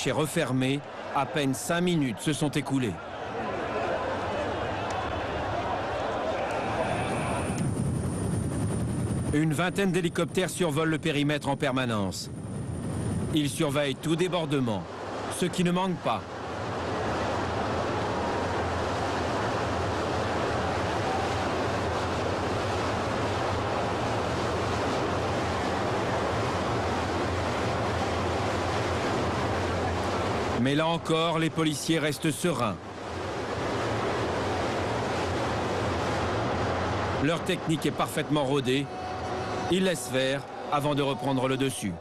est refermé, à peine 5 minutes se sont écoulées. Une vingtaine d'hélicoptères survolent le périmètre en permanence. Ils surveillent tout débordement, ce qui ne manque pas. Mais là encore, les policiers restent sereins. Leur technique est parfaitement rodée. Ils laissent faire avant de reprendre le dessus.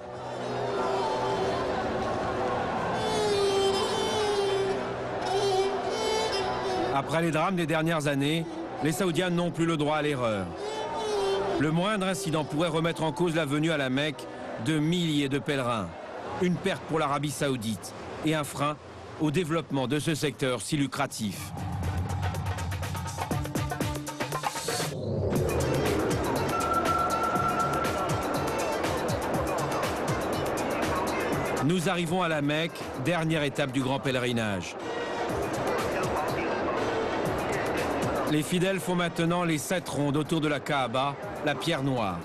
Après les drames des dernières années, les Saoudiens n'ont plus le droit à l'erreur. Le moindre incident pourrait remettre en cause la venue à la Mecque de milliers de pèlerins. Une perte pour l'Arabie saoudite et un frein au développement de ce secteur si lucratif. Nous arrivons à la Mecque, dernière étape du grand pèlerinage. Les fidèles font maintenant les 7 rondes autour de la Kaaba, la pierre noire.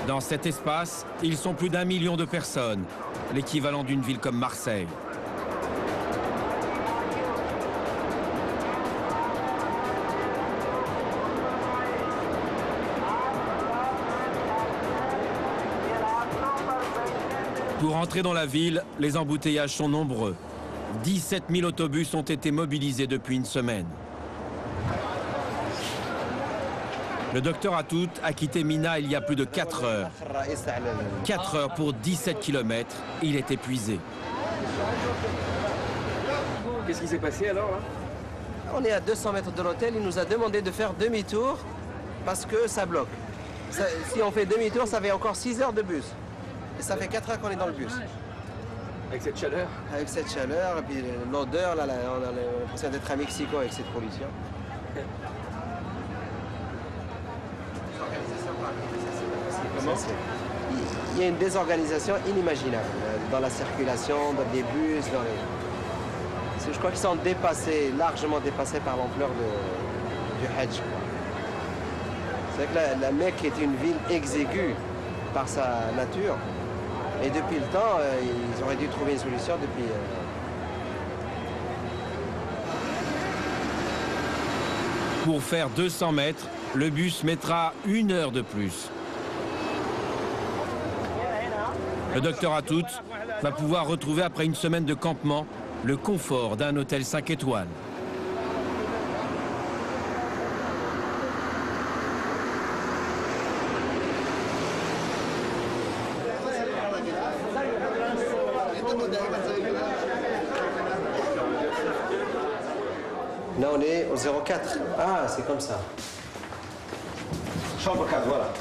Dans cet espace, ils sont plus d'1 million de personnes, l'équivalent d'une ville comme Marseille. Pour entrer dans la ville, les embouteillages sont nombreux. 17 000 autobus ont été mobilisés depuis une semaine. Le docteur Atout a quitté Mina il y a plus de 4 heures. 4 heures pour 17 km, il est épuisé. Qu'est-ce qui s'est passé alors là? On est à 200 mètres de l'hôtel, il nous a demandé de faire demi-tour parce que ça bloque. Si on fait demi-tour, ça fait encore 6 heures de bus. Et ça fait 4 heures qu'on est dans le bus. Avec cette chaleur? Avec cette chaleur, et puis l'odeur, là, on a l'impression d'être à Mexico avec cette pollution. Comment? Il y a une désorganisation inimaginable dans la circulation, dans les bus, dans les... Je crois qu'ils sont dépassés, largement dépassés par l'ampleur du Hajj. C'est vrai que la Mecque est une ville exiguë par sa nature. Et depuis le temps, ils auraient dû trouver une solution depuis... Pour faire 200 mètres, le bus mettra 1 heure de plus. Le docteur Atout va pouvoir retrouver après une semaine de campement le confort d'un hôtel 5 étoiles. Là, on est au 04. Ah, c'est comme ça. Chambre 4, voilà.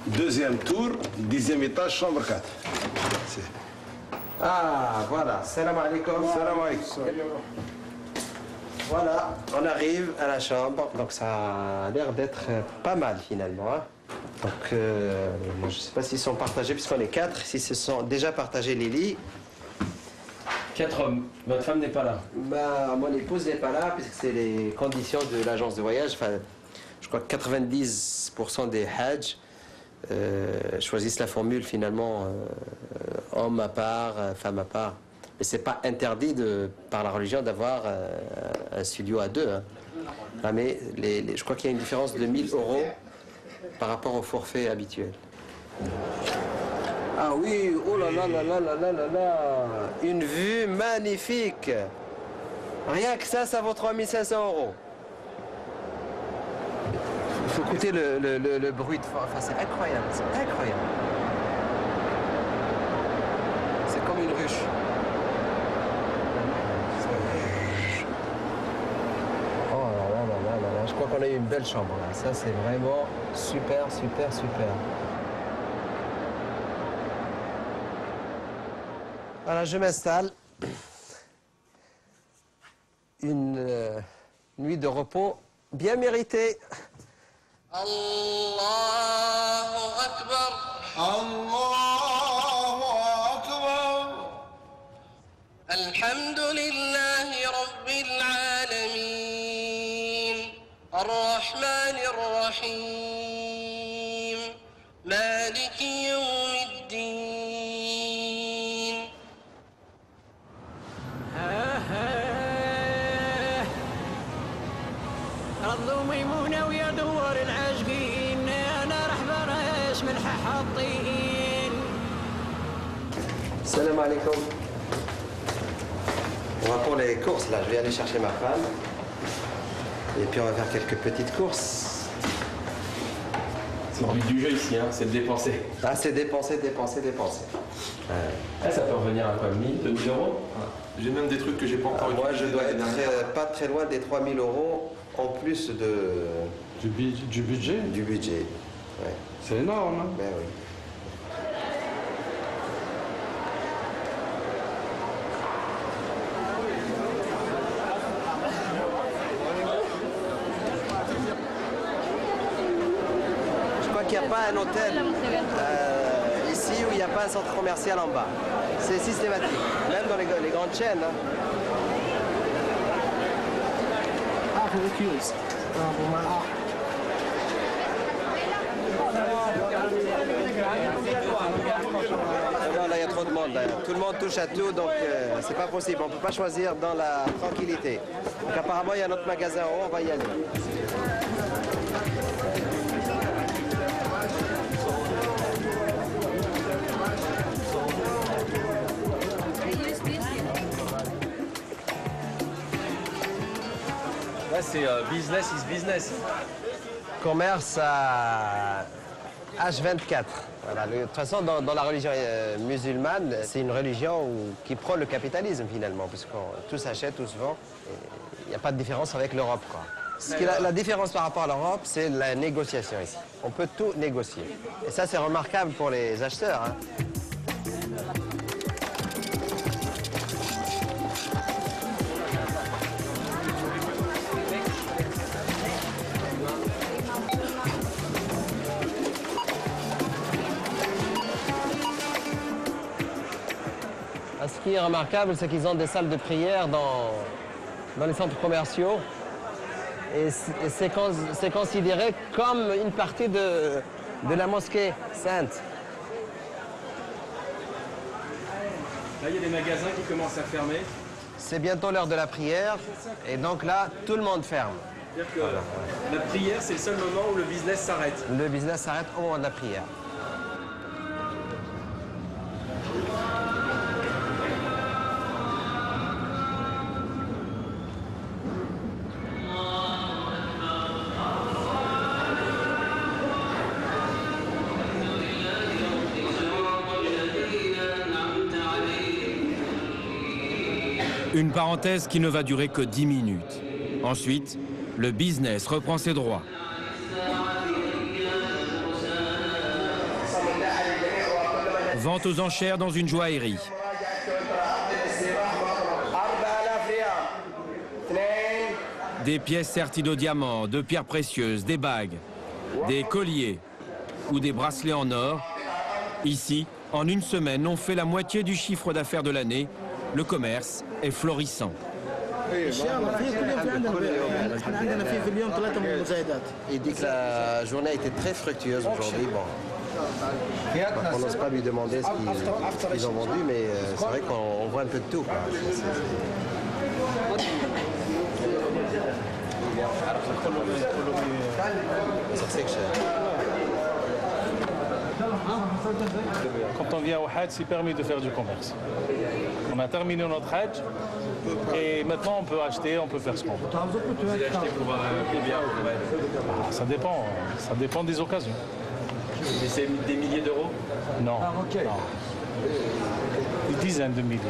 Deuxième tour, 10e étage, chambre 4. Ah, voilà. Salam alaikum. Salam alaikum. Voilà, on arrive à la chambre. Donc, ça a l'air d'être pas mal, finalement. Hein. Donc, je ne sais pas s'ils sont partagés, puisqu'on est 4. S'ils se sont déjà partagés les lits. 4 hommes. Votre femme n'est pas là. Bah, mon épouse n'est pas là, puisque c'est les conditions de l'agence de voyage. Enfin, je crois que 90% des Hajj choisissent la formule, finalement, homme à part, femme à part. Mais ce n'est pas interdit par la religion d'avoir un studio à 2. Hein. Ah, mais je crois qu'il y a une différence de 1 000 € par rapport au forfait habituel. Ah oui, oh là là là là là là là là, une vue magnifique. Rien que ça vaut 3 500 €. Il faut écouter le bruit de fond. Enfin, c'est incroyable, c'est incroyable. C'est comme une ruche. Oh là là là là là là, je crois qu'on a eu une belle chambre là. Ça, c'est vraiment super, super, super. Voilà, je m'installe. Une nuit de repos bien méritée. Allahu Akbar. Allah. الحمد لله رب العالمين الرحمن الرحيم مالك يوم الدين. رضوا ميمونة ويا دوار العاشقين أنا رحبة من حاطين. Salam alaikum. On va pour les courses là, je vais aller chercher ma femme. Et puis on va faire quelques petites courses. C'est le but du jeu ici, hein, c'est de dépenser. Ah, c'est dépenser. Ah, ça peut revenir à quoi, 1000, 2000 euros? J'ai même des trucs que j'ai pas encore Moi, je utilisés dois l'année dernière. être pas très loin des 3000 euros en plus Du budget. du budget. Ouais. C'est énorme. Hein? Ben oui. Je crois qu'il n'y a pas un hôtel ici où il n'y a pas un centre commercial en bas. C'est systématique, même dans les grandes chaînes. Hein. Non, là, il y a trop de monde. Là. Tout le monde touche à tout, donc c'est pas possible. On ne peut pas choisir dans la tranquillité. Donc apparemment, il y a notre magasin en haut, on va y aller. Là, c'est business is business. Commerce à H24. Voilà. De toute façon, dans la religion musulmane, c'est une religion qui prône le capitalisme finalement, parce que tout s'achète, tout se vend. Il n'y a pas de différence avec l'Europe. La différence par rapport à l'Europe, c'est la négociation ici. On peut tout négocier. Et ça, c'est remarquable pour les acheteurs. Hein. Ce qui est remarquable, c'est qu'ils ont des salles de prière dans les centres commerciaux. Et c'est considéré comme une partie de la mosquée sainte. Là, il y a des magasins qui commencent à fermer. C'est bientôt l'heure de la prière. Et donc là, tout le monde ferme. C'est-à-dire que la prière, c'est le seul moment où le business s'arrête. Le business s'arrête au moment de la prière. Une parenthèse qui ne va durer que 10 minutes. Ensuite, le business reprend ses droits. Vente aux enchères dans une joaillerie. Des pièces serties de diamants, de pierres précieuses, des bagues, des colliers ou des bracelets en or. Ici, en une semaine, on fait la moitié du chiffre d'affaires de l'année. Le commerce est florissant. Il dit que la journée a été très fructueuse aujourd'hui. Bon. On n'ose pas lui demander ce qu'ils ont vendu, mais c'est vrai qu'on voit un peu de tout. Quoi. Quand on vient au Hajj, c'est permis de faire du commerce. On a terminé notre Hajj et maintenant on peut acheter, on peut faire ce qu'on veut. Vous allez acheter pour combien? Ça dépend des occasions. Et c'est des milliers d'euros? Non, non. Des dizaines de milliers.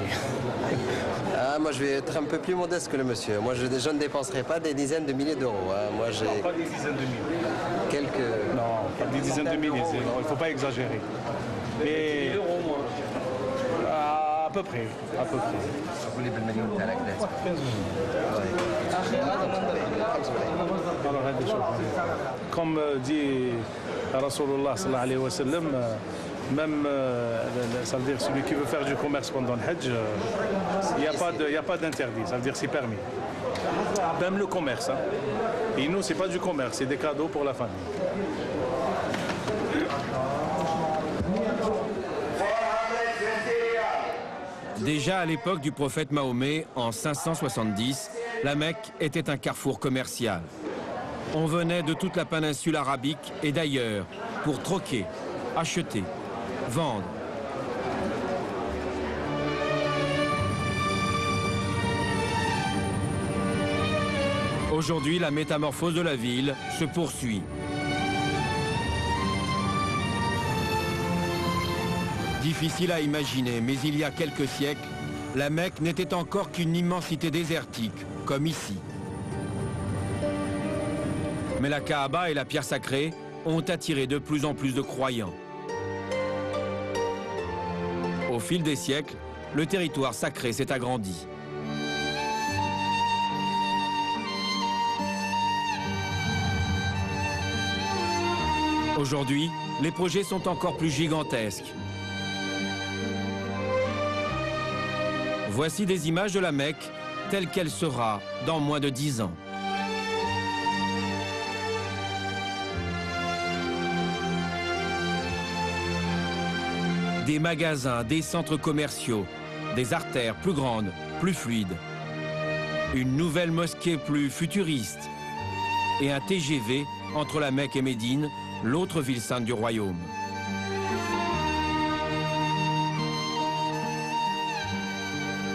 Ah, moi, je vais être un peu plus modeste que le monsieur. Moi, je ne dépenserai pas des dizaines de milliers d'euros. Hein. Moi, j'ai Pas des dizaines de milliers. quelques... Non, pas des dizaines de milliers. Il ne faut pas exagérer. Mais à peu près. Comme dit Rasulullah sallallahu alayhi wa sallam, Même, ça veut dire celui qui veut faire du commerce pendant le Hajj, il n'y a pas d'interdit, ça veut dire c'est permis. Même le commerce. Hein. Et nous, c'est pas du commerce, c'est des cadeaux pour la famille. Déjà à l'époque du prophète Mahomet, en 570, la Mecque était un carrefour commercial. On venait de toute la péninsule arabique et d'ailleurs pour troquer, acheter, vendre. Aujourd'hui, la métamorphose de la ville se poursuit. Difficile à imaginer, mais il y a quelques siècles, la Mecque n'était encore qu'une immensité désertique, comme ici. Mais la Kaaba et la pierre sacrée ont attiré de plus en plus de croyants. Au fil des siècles, le territoire sacré s'est agrandi. Aujourd'hui, les projets sont encore plus gigantesques. Voici des images de la Mecque telle qu'elle sera dans moins de 10 ans. Des magasins, des centres commerciaux, des artères plus grandes, plus fluides. Une nouvelle mosquée plus futuriste et un TGV entre la Mecque et Médine, l'autre ville sainte du royaume.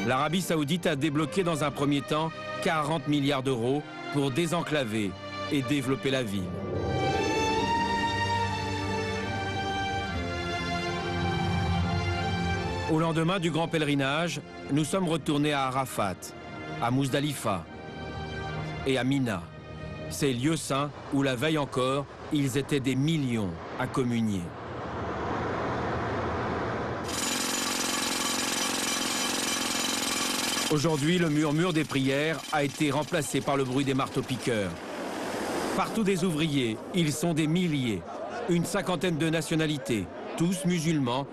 L'Arabie saoudite a débloqué dans un premier temps 40 milliards d'euros pour désenclaver et développer la ville. Au lendemain du grand pèlerinage, nous sommes retournés à Arafat, à Mousdalifa et à Mina. Ces lieux saints où la veille encore, ils étaient des millions à communier. Aujourd'hui, le murmure des prières a été remplacé par le bruit des marteaux-piqueurs. Partout des ouvriers, ils sont des milliers, une cinquantaine de nationalités, tous musulmans,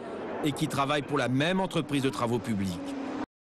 et qui travaillent pour la même entreprise de travaux publics.